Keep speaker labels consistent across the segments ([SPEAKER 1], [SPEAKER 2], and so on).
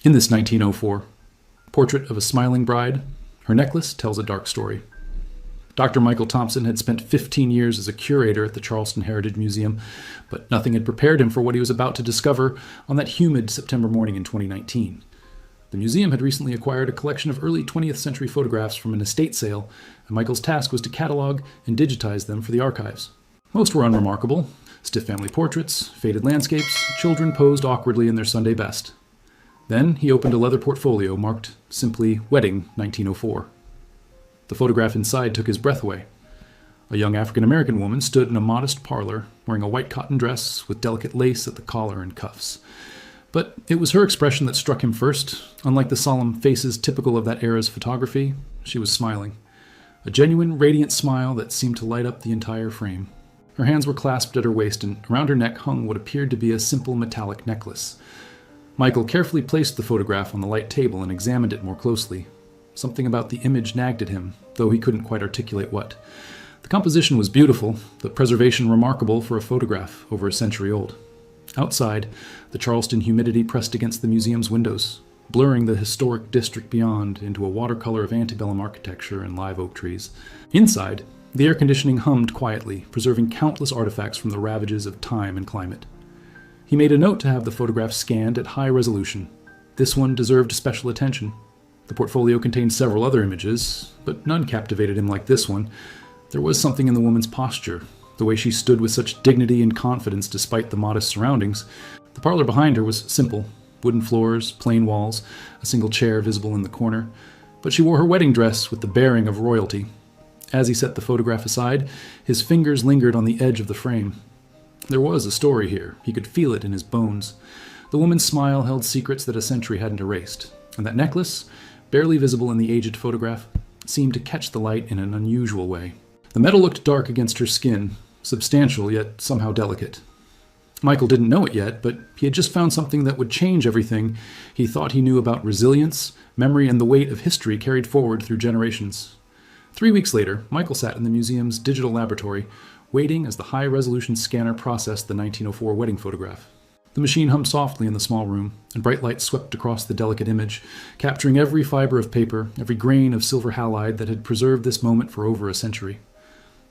[SPEAKER 1] In this 1904 portrait of a smiling bride, her necklace tells a dark story. Dr. Michael Thompson had spent 15 years as a curator at the Charleston Heritage Museum, but nothing had prepared him for what he was about to discover on that humid September morning in 2019. The museum had recently acquired a collection of early 20th century photographs from an estate sale, and Michael's task was to catalog and digitize them for the archives. Most were unremarkable: stiff family portraits, faded landscapes, children posed awkwardly in their Sunday best. Then he opened a leather portfolio marked simply Wedding 1904. The photograph inside took his breath away. A young African-American woman stood in a modest parlor, wearing a white cotton dress with delicate lace at the collar and cuffs. But it was her expression that struck him first. Unlike the solemn faces typical of that era's photography, she was smiling. A genuine, radiant smile that seemed to light up the entire frame. Her hands were clasped at her waist, and around her neck hung what appeared to be a simple metallic necklace. Michael carefully placed the photograph on the light table and examined it more closely. Something about the image nagged at him, though he couldn't quite articulate what. The composition was beautiful, the preservation remarkable for a photograph over a century old. Outside, the Charleston humidity pressed against the museum's windows, blurring the historic district beyond into a watercolor of antebellum architecture and live oak trees. Inside, the air conditioning hummed quietly, preserving countless artifacts from the ravages of time and climate. He made a note to have the photograph scanned at high resolution. This one deserved special attention. The portfolio contained several other images, but none captivated him like this one. There was something in the woman's posture, the way she stood with such dignity and confidence despite the modest surroundings. The parlor behind her was simple: wooden floors, plain walls, a single chair visible in the corner. But she wore her wedding dress with the bearing of royalty. As he set the photograph aside, his fingers lingered on the edge of the frame. There was a story here. He could feel it in his bones. The woman's smile held secrets that a century hadn't erased, and that necklace, barely visible in the aged photograph, seemed to catch the light in an unusual way. The metal looked dark against her skin, substantial yet somehow delicate. Michael didn't know it yet, but he had just found something that would change everything he thought he knew about resilience, memory, and the weight of history carried forward through generations. 3 weeks later, Michael sat in the museum's digital laboratory, waiting as the high-resolution scanner processed the 1904 wedding photograph. The machine hummed softly in the small room, and bright light swept across the delicate image, capturing every fiber of paper, every grain of silver halide that had preserved this moment for over a century.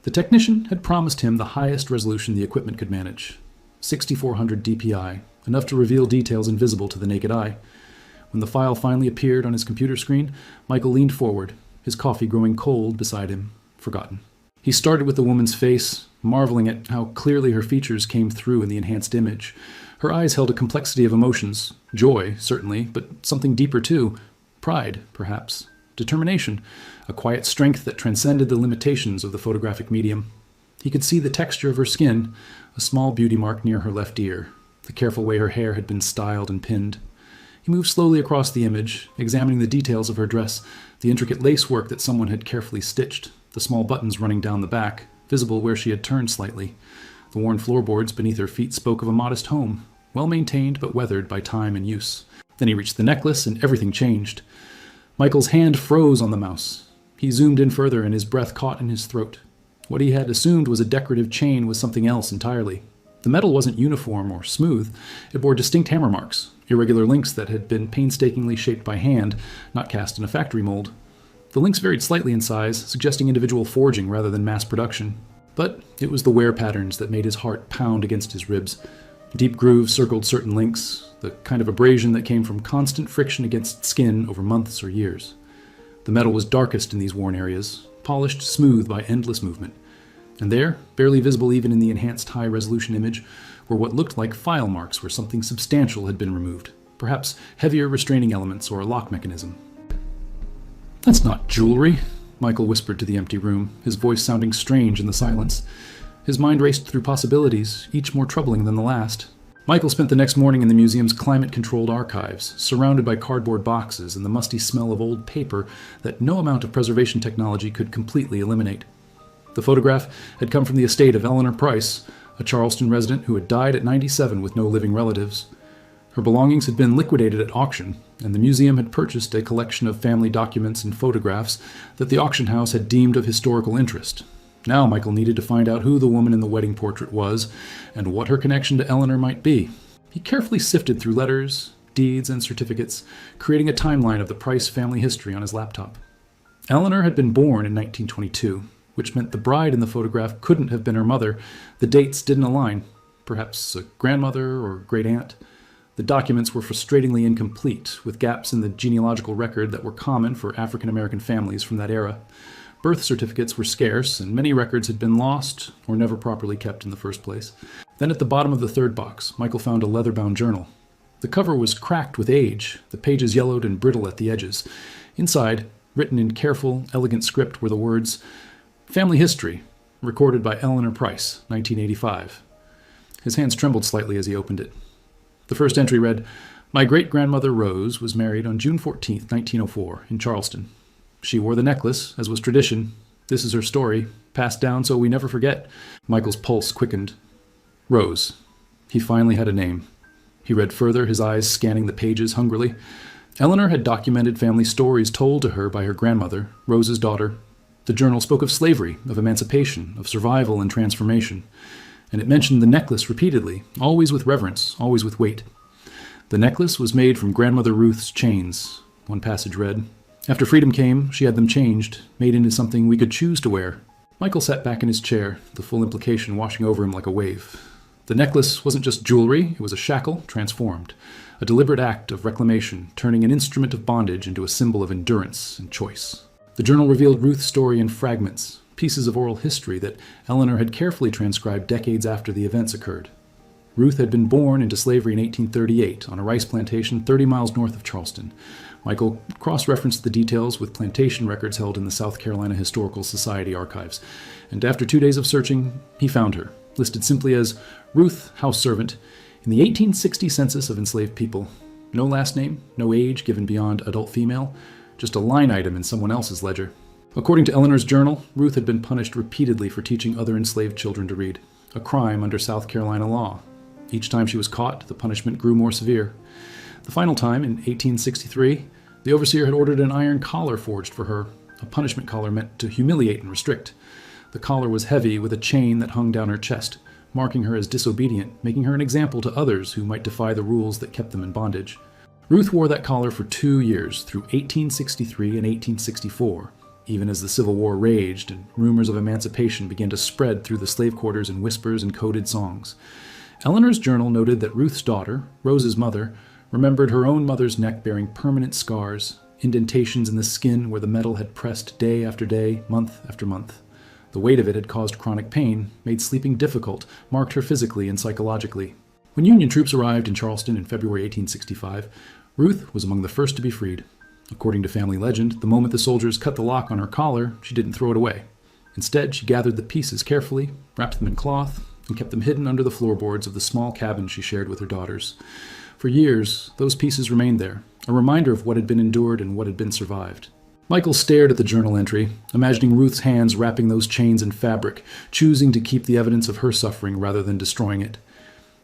[SPEAKER 1] The technician had promised him the highest resolution the equipment could manage, 6400 dpi, enough to reveal details invisible to the naked eye. When the file finally appeared on his computer screen, Michael leaned forward, his coffee growing cold beside him, forgotten. He started with the woman's face, marveling at how clearly her features came through in the enhanced image. Her eyes held a complexity of emotions: joy, certainly, but something deeper too. Pride, perhaps. Determination. A quiet strength that transcended the limitations of the photographic medium. He could see the texture of her skin, a small beauty mark near her left ear, the careful way her hair had been styled and pinned. He moved slowly across the image, examining the details of her dress, the intricate lacework that someone had carefully stitched, the small buttons running down the back, visible where she had turned slightly. The worn floorboards beneath her feet spoke of a modest home, well-maintained but weathered by time and use. Then he reached the necklace, and everything changed. Michael's hand froze on the mouse. He zoomed in further, and his breath caught in his throat. What he had assumed was a decorative chain was something else entirely. The metal wasn't uniform or smooth. It bore distinct hammer marks, irregular links that had been painstakingly shaped by hand, not cast in a factory mold. The links varied slightly in size, suggesting individual forging rather than mass production. But it was the wear patterns that made his heart pound against his ribs. Deep grooves circled certain links, the kind of abrasion that came from constant friction against skin over months or years. The metal was darkest in these worn areas, polished smooth by endless movement. And there, barely visible even in the enhanced high-resolution image, were what looked like file marks where something substantial had been removed, perhaps heavier restraining elements or a lock mechanism. "That's not jewelry," Michael whispered to the empty room, his voice sounding strange in the silence. His mind raced through possibilities, each more troubling than the last. Michael spent the next morning in the museum's climate-controlled archives, surrounded by cardboard boxes and the musty smell of old paper that no amount of preservation technology could completely eliminate. The photograph had come from the estate of Eleanor Price, a Charleston resident who had died at 97 with no living relatives. Her belongings had been liquidated at auction, and the museum had purchased a collection of family documents and photographs that the auction house had deemed of historical interest. Now Michael needed to find out who the woman in the wedding portrait was, and what her connection to Eleanor might be. He carefully sifted through letters, deeds, and certificates, creating a timeline of the Price family history on his laptop. Eleanor had been born in 1922, which meant the bride in the photograph couldn't have been her mother. The dates didn't align. Perhaps a grandmother or great-aunt. The documents were frustratingly incomplete, with gaps in the genealogical record that were common for African-American families from that era. Birth certificates were scarce, and many records had been lost or never properly kept in the first place. Then at the bottom of the third box, Michael found a leather-bound journal. The cover was cracked with age, the pages yellowed and brittle at the edges. Inside, written in careful, elegant script, were the words, "Family History, recorded by Eleanor Price, 1985. His hands trembled slightly as he opened it. The first entry read, "My great-grandmother Rose was married on June 14, 1904, in Charleston. She wore the necklace, as was tradition. This is her story, passed down so we never forget." Michael's pulse quickened. Rose. He finally had a name. He read further, his eyes scanning the pages hungrily. Eleanor had documented family stories told to her by her grandmother, Rose's daughter. The journal spoke of slavery, of emancipation, of survival and transformation. And it mentioned the necklace repeatedly, always with reverence, always with weight. The necklace was made from Grandmother Ruth's chains, one passage read. After freedom came, she had them changed, made into something we could choose to wear. Michael sat back in his chair, the full implication washing over him like a wave. The necklace wasn't just jewelry, it was a shackle transformed, a deliberate act of reclamation, turning an instrument of bondage into a symbol of endurance and choice. The journal revealed Ruth's story in fragments, pieces of oral history that Eleanor had carefully transcribed decades after the events occurred. Ruth had been born into slavery in 1838 on a rice plantation 30 miles north of Charleston. Michael cross-referenced the details with plantation records held in the South Carolina Historical Society archives, and after 2 days of searching, he found her, listed simply as Ruth, house servant, in the 1860 census of enslaved people. No last name, no age given beyond adult female, just a line item in someone else's ledger. According to Eleanor's journal, Ruth had been punished repeatedly for teaching other enslaved children to read, a crime under South Carolina law. Each time she was caught, the punishment grew more severe. The final time, in 1863, the overseer had ordered an iron collar forged for her, a punishment collar meant to humiliate and restrict. The collar was heavy with a chain that hung down her chest, marking her as disobedient, making her an example to others who might defy the rules that kept them in bondage. Ruth wore that collar for 2 years, through 1863 and 1864, even as the Civil War raged and rumors of emancipation began to spread through the slave quarters in whispers and coded songs. Eleanor's journal noted that Ruth's daughter, Rose's mother, remembered her own mother's neck bearing permanent scars, indentations in the skin where the metal had pressed day after day, month after month. The weight of it had caused chronic pain, made sleeping difficult, marked her physically and psychologically. When Union troops arrived in Charleston in February 1865, Ruth was among the first to be freed. According to family legend, the moment the soldiers cut the lock on her collar, she didn't throw it away. Instead, she gathered the pieces carefully, wrapped them in cloth, and kept them hidden under the floorboards of the small cabin she shared with her daughters. For years, those pieces remained there, a reminder of what had been endured and what had been survived. Michael stared at the journal entry, imagining Ruth's hands wrapping those chains in fabric, choosing to keep the evidence of her suffering rather than destroying it.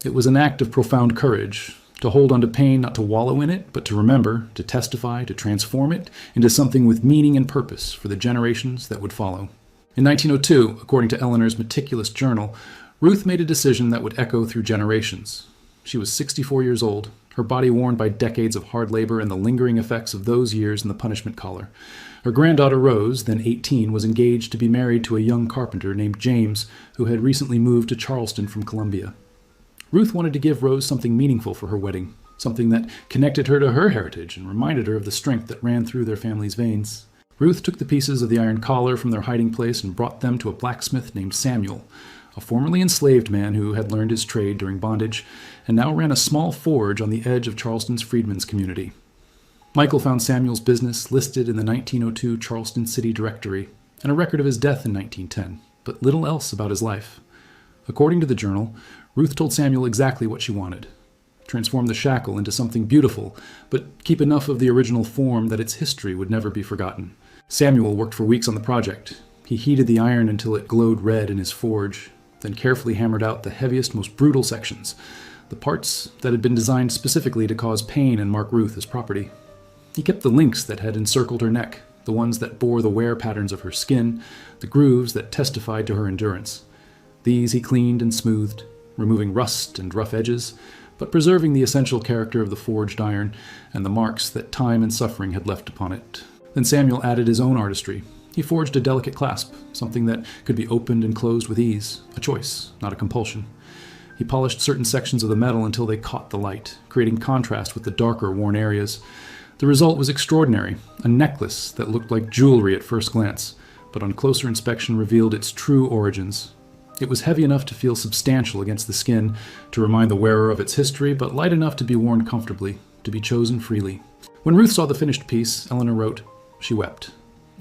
[SPEAKER 1] It was an act of profound courage, to hold on to pain, not to wallow in it, but to remember, to testify, to transform it into something with meaning and purpose for the generations that would follow. In 1902, according to Eleanor's meticulous journal, Ruth made a decision that would echo through generations. She was 64 years old, her body worn by decades of hard labor and the lingering effects of those years in the punishment collar. Her granddaughter Rose, then 18, was engaged to be married to a young carpenter named James, who had recently moved to Charleston from Columbia. Ruth wanted to give Rose something meaningful for her wedding, something that connected her to her heritage and reminded her of the strength that ran through their family's veins. Ruth took the pieces of the iron collar from their hiding place and brought them to a blacksmith named Samuel, a formerly enslaved man who had learned his trade during bondage and now ran a small forge on the edge of Charleston's freedmen's community. Michael found Samuel's business listed in the 1902 Charleston City Directory and a record of his death in 1910, but little else about his life. According to the journal, Ruth told Samuel exactly what she wanted. Transform the shackle into something beautiful, but keep enough of the original form that its history would never be forgotten. Samuel worked for weeks on the project. He heated the iron until it glowed red in his forge, then carefully hammered out the heaviest, most brutal sections, the parts that had been designed specifically to cause pain and mark Ruth as property. He kept the links that had encircled her neck, the ones that bore the wear patterns of her skin, the grooves that testified to her endurance. These he cleaned and smoothed, removing rust and rough edges, but preserving the essential character of the forged iron and the marks that time and suffering had left upon it. Then Samuel added his own artistry. He forged a delicate clasp, something that could be opened and closed with ease, a choice, not a compulsion. He polished certain sections of the metal until they caught the light, creating contrast with the darker, worn areas. The result was extraordinary, a necklace that looked like jewelry at first glance, but on closer inspection revealed its true origins. It was heavy enough to feel substantial against the skin, to remind the wearer of its history, but light enough to be worn comfortably, to be chosen freely. When Ruth saw the finished piece, Eleanor wrote, she wept.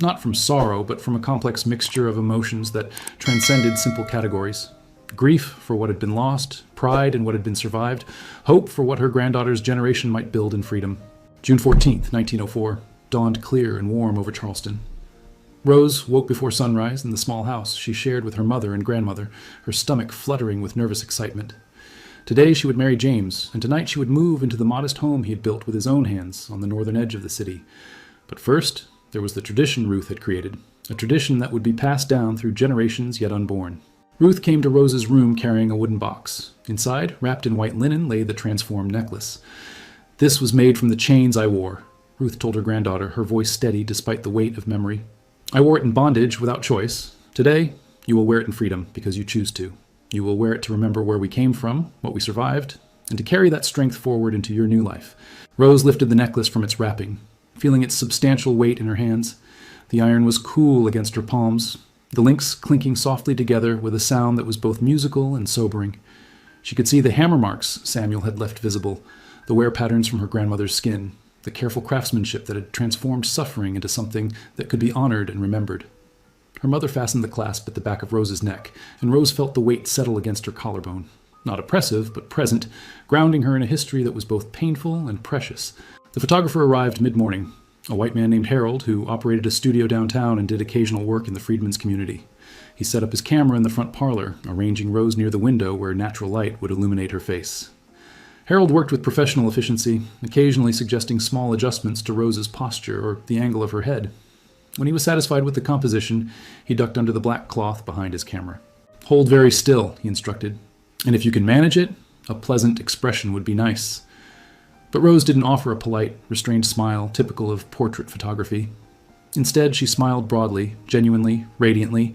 [SPEAKER 1] Not from sorrow, but from a complex mixture of emotions that transcended simple categories. Grief for what had been lost, pride in what had been survived, hope for what her granddaughter's generation might build in freedom. June 14th, 1904, dawned clear and warm over Charleston. Rose woke before sunrise in the small house she shared with her mother and grandmother, her stomach fluttering with nervous excitement. Today she would marry James, and tonight she would move into the modest home he had built with his own hands on the northern edge of the city. But first, there was the tradition Ruth had created, a tradition that would be passed down through generations yet unborn. Ruth came to Rose's room carrying a wooden box. Inside, wrapped in white linen, lay the transformed necklace. This was made from the chains I wore, Ruth told her granddaughter, her voice steady despite the weight of memory. I wore it in bondage without choice. Today, you will wear it in freedom because you choose to. You will wear it to remember where we came from, what we survived, and to carry that strength forward into your new life. Rose lifted the necklace from its wrapping, feeling its substantial weight in her hands. The iron was cool against her palms, the links clinking softly together with a sound that was both musical and sobering. She could see the hammer marks Samuel had left visible, the wear patterns from her grandmother's skin, the careful craftsmanship that had transformed suffering into something that could be honored and remembered. Her mother fastened the clasp at the back of Rose's neck, and Rose felt the weight settle against her collarbone. Not oppressive, but present, grounding her in a history that was both painful and precious. The photographer arrived mid-morning, a white man named Harold who operated a studio downtown and did occasional work in the freedmen's community. He set up his camera in the front parlor, arranging Rose near the window where natural light would illuminate her face. Harold worked with professional efficiency, occasionally suggesting small adjustments to Rose's posture or the angle of her head. When he was satisfied with the composition, he ducked under the black cloth behind his camera. Hold very still, he instructed. And if you can manage it, a pleasant expression would be nice. But Rose didn't offer a polite, restrained smile typical of portrait photography. Instead, she smiled broadly, genuinely, radiantly,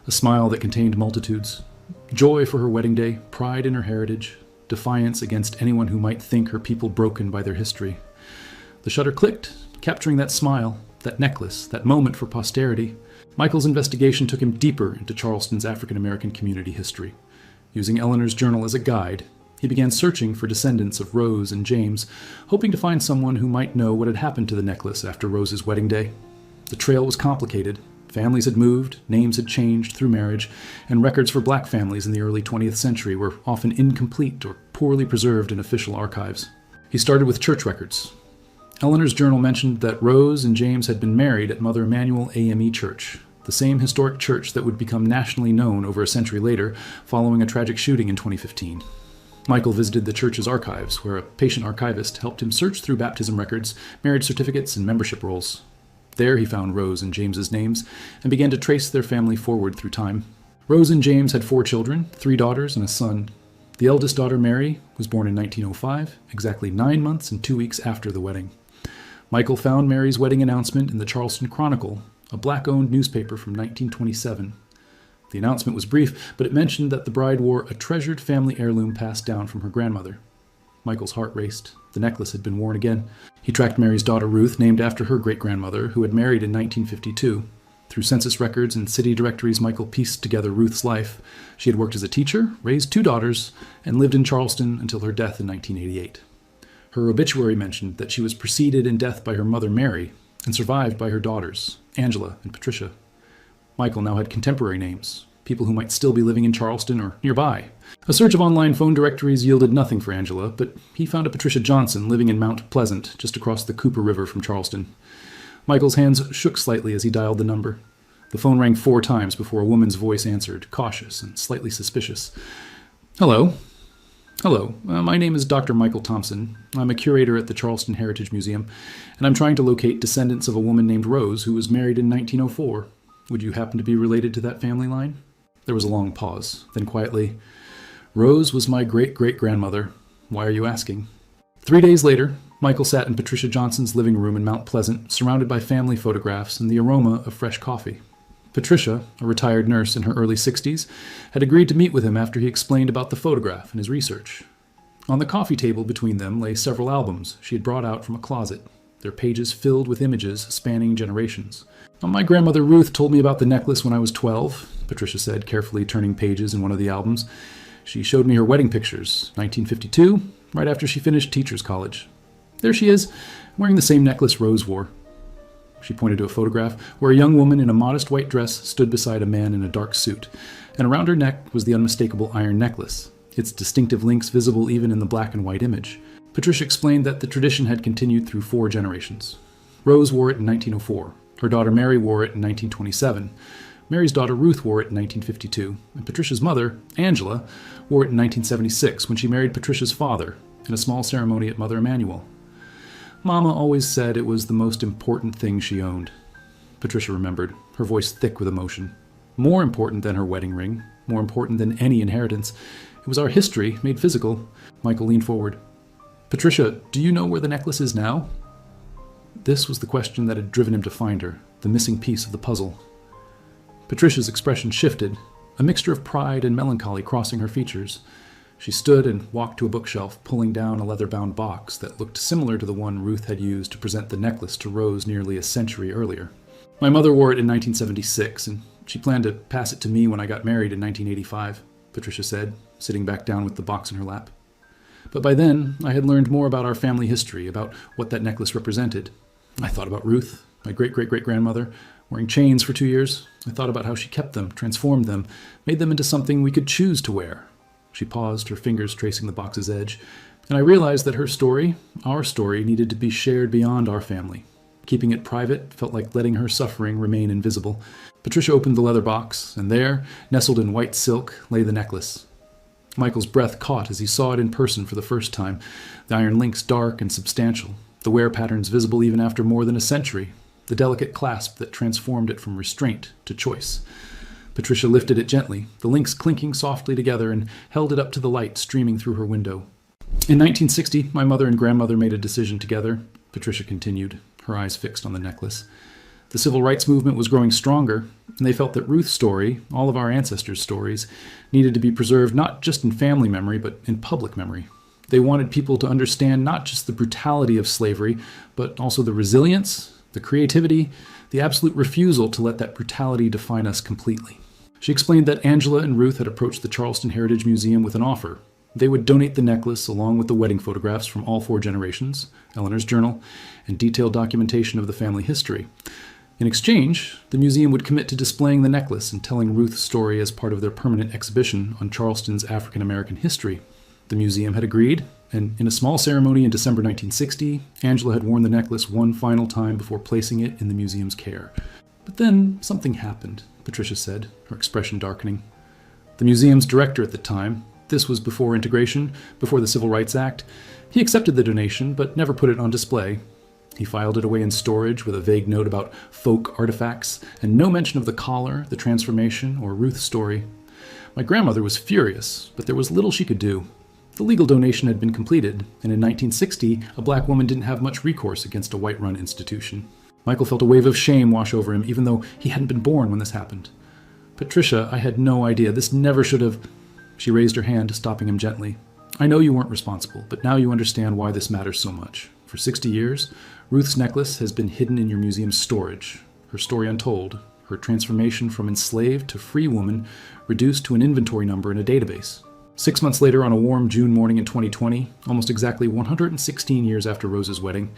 [SPEAKER 1] a smile that contained multitudes. Joy for her wedding day, pride in her heritage, defiance against anyone who might think her people broken by their history. The shutter clicked, capturing that smile, that necklace, that moment for posterity. Michael's investigation took him deeper into Charleston's African-American community history. Using Eleanor's journal as a guide, he began searching for descendants of Rose and James, hoping to find someone who might know what had happened to the necklace after Rose's wedding day. The trail was complicated. Families had moved, names had changed through marriage, and records for black families in the early 20th century were often incomplete or poorly preserved in official archives. He started with church records. Eleanor's journal mentioned that Rose and James had been married at Mother Emanuel AME Church, the same historic church that would become nationally known over a century later following a tragic shooting in 2015. Michael visited the church's archives, where a patient archivist helped him search through baptism records, marriage certificates, and membership rolls. There he found Rose and James's names and began to trace their family forward through time. Rose and James had 4 children, 3 daughters and a son. The eldest daughter, Mary, was born in 1905, exactly 9 months and 2 weeks after the wedding. Michael found Mary's wedding announcement in the Charleston Chronicle, a black-owned newspaper from 1927. The announcement was brief, but it mentioned that the bride wore a treasured family heirloom passed down from her grandmother. Michael's heart raced. The necklace had been worn again. He tracked Mary's daughter Ruth, named after her great-grandmother, who had married in 1952. Through census records and city directories, Michael pieced together Ruth's life. She had worked as a teacher, raised 2 daughters, and lived in Charleston until her death in 1988. Her obituary mentioned that she was preceded in death by her mother Mary and survived by her daughters, Angela and Patricia. Michael now had contemporary names, people who might still be living in Charleston or nearby. A search of online phone directories yielded nothing for Angela, but he found a Patricia Johnson living in Mount Pleasant, just across the Cooper River from Charleston. Michael's hands shook slightly as he dialed the number. The phone rang 4 times before a woman's voice answered, cautious and slightly suspicious. Hello. Hello, my name is Dr. Michael Thompson. I'm a curator at the Charleston Heritage Museum, and I'm trying to locate descendants of a woman named Rose who was married in 1904. Would you happen to be related to that family line? There was a long pause. Then quietly, Rose was my great-great-grandmother. Why are you asking? 3 days later, Michael sat in Patricia Johnson's living room in Mount Pleasant, surrounded by family photographs and the aroma of fresh coffee. Patricia, a retired nurse in her early 60s, had agreed to meet with him after he explained about the photograph and his research. On the coffee table between them lay several albums she had brought out from a closet, their pages filled with images spanning generations. My grandmother Ruth told me about the necklace when I was 12, Patricia said, carefully turning pages in one of the albums. She showed me her wedding pictures, 1952, right after she finished teacher's college. There she is, wearing the same necklace Rose wore. She pointed to a photograph where a young woman in a modest white dress stood beside a man in a dark suit, and around her neck was the unmistakable iron necklace, its distinctive links visible even in the black and white image. Patricia explained that the tradition had continued through 4 generations. Rose wore it in 1904. Her daughter Mary wore it in 1927. Mary's daughter Ruth wore it in 1952. And Patricia's mother, Angela, wore it in 1976 when she married Patricia's father in a small ceremony at Mother Emanuel. Mama always said it was the most important thing she owned. Patricia remembered, her voice thick with emotion. More important than her wedding ring, more important than any inheritance. It was our history made physical. Michael leaned forward. Patricia, do you know where the necklace is now? This was the question that had driven him to find her, the missing piece of the puzzle. Patricia's expression shifted, a mixture of pride and melancholy crossing her features. She stood and walked to a bookshelf, pulling down a leather-bound box that looked similar to the one Ruth had used to present the necklace to Rose nearly a century earlier. My mother wore it in 1976, and she planned to pass it to me when I got married in 1985, Patricia said, sitting back down with the box in her lap. But by then, I had learned more about our family history, about what that necklace represented. I thought about Ruth, my great-great-great-grandmother, wearing chains for 2 years. I thought about how she kept them, transformed them, made them into something we could choose to wear. She paused, her fingers tracing the box's edge, and I realized that her story, our story, needed to be shared beyond our family. Keeping it private felt like letting her suffering remain invisible. Patricia opened the leather box, and there, nestled in white silk, lay the necklace. Michael's breath caught as he saw it in person for the first time, the iron links dark and substantial, the wear patterns visible even after more than a century, the delicate clasp that transformed it from restraint to choice. Patricia lifted it gently, the links clinking softly together, and held it up to the light streaming through her window. In 1960, my mother and grandmother made a decision together, Patricia continued, her eyes fixed on the necklace. The civil rights movement was growing stronger, and they felt that Ruth's story, all of our ancestors' stories, needed to be preserved not just in family memory, but in public memory. They wanted people to understand not just the brutality of slavery, but also the resilience, the creativity, the absolute refusal to let that brutality define us completely. She explained that Angela and Ruth had approached the Charleston Heritage Museum with an offer. They would donate the necklace along with the wedding photographs from all 4 generations, Eleanor's journal, and detailed documentation of the family history. In exchange, the museum would commit to displaying the necklace and telling Ruth's story as part of their permanent exhibition on Charleston's African American history. The museum had agreed, and in a small ceremony in December 1960, Angela had worn the necklace one final time before placing it in the museum's care. But then something happened, Patricia said, her expression darkening. The museum's director at the time, this was before integration, before the Civil Rights Act, he accepted the donation but never put it on display. He filed it away in storage with a vague note about folk artifacts and no mention of the collar, the transformation, or Ruth's story. My grandmother was furious, but there was little she could do. The legal donation had been completed, and in 1960, a black woman didn't have much recourse against a white-run institution. Michael felt a wave of shame wash over him, even though he hadn't been born when this happened. Patricia, I had no idea. This never should have... She raised her hand, stopping him gently. I know you weren't responsible, but now you understand why this matters so much. For 60 years, Ruth's necklace has been hidden in your museum's storage, her story untold, her transformation from enslaved to free woman reduced to an inventory number in a database. 6 months later, on a warm June morning in 2020, almost exactly 116 years after Rose's wedding,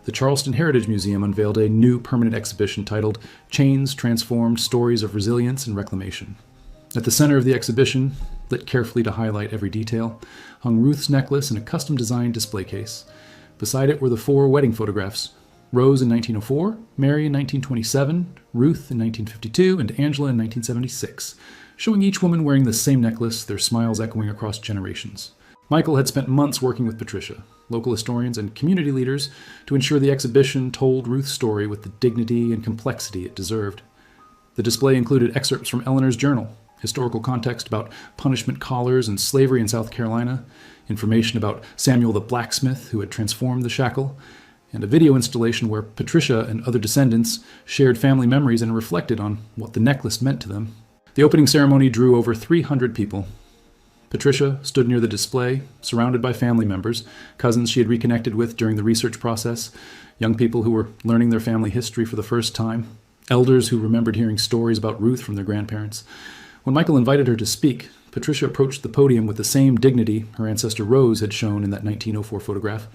[SPEAKER 1] the Charleston Heritage Museum unveiled a new permanent exhibition titled Chains Transformed Stories of Resilience and Reclamation. At the center of the exhibition, lit carefully to highlight every detail, hung Ruth's necklace in a custom-designed display case. Beside it were the 4 wedding photographs: Rose in 1904, Mary in 1927, Ruth in 1952, and Angela in 1976, showing each woman wearing the same necklace, their smiles echoing across generations. Michael had spent months working with Patricia, local historians, and community leaders to ensure the exhibition told Ruth's story with the dignity and complexity it deserved. The display included excerpts from Eleanor's journal, historical context about punishment collars and slavery in South Carolina, information about Samuel the blacksmith who had transformed the shackle, and a video installation where Patricia and other descendants shared family memories and reflected on what the necklace meant to them. The opening ceremony drew over 300 people. Patricia stood near the display, surrounded by family members, cousins she had reconnected with during the research process, young people who were learning their family history for the first time, elders who remembered hearing stories about Ruth from their grandparents. When Michael invited her to speak, Patricia approached the podium with the same dignity her ancestor Rose had shown in that 1904 photograph.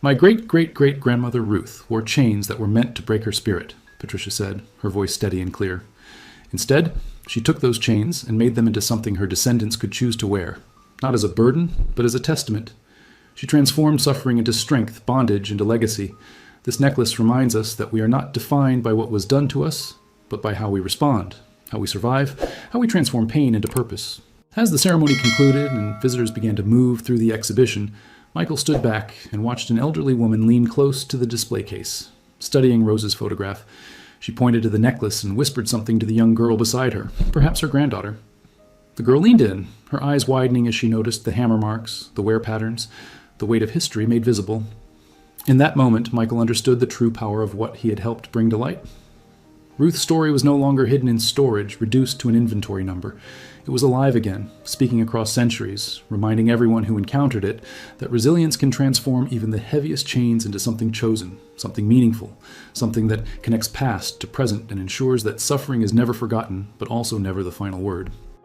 [SPEAKER 1] "My great-great-great-grandmother Ruth wore chains that were meant to break her spirit," Patricia said, her voice steady and clear. Instead, she took those chains and made them into something her descendants could choose to wear, not as a burden, but as a testament. She transformed suffering into strength, bondage into legacy. This necklace reminds us that we are not defined by what was done to us, but by how we respond, how we survive, how we transform pain into purpose. As the ceremony concluded and visitors began to move through the exhibition, Michael stood back and watched an elderly woman lean close to the display case, studying Rose's photograph. She pointed to the necklace and whispered something to the young girl beside her, perhaps her granddaughter. The girl leaned in, her eyes widening as she noticed the hammer marks, the wear patterns, the weight of history made visible. In that moment, Michael understood the true power of what he had helped bring to light. Ruth's story was no longer hidden in storage, reduced to an inventory number. It was alive again, speaking across centuries, reminding everyone who encountered it that resilience can transform even the heaviest chains into something chosen, something meaningful, something that connects past to present and ensures that suffering is never forgotten, but also never the final word.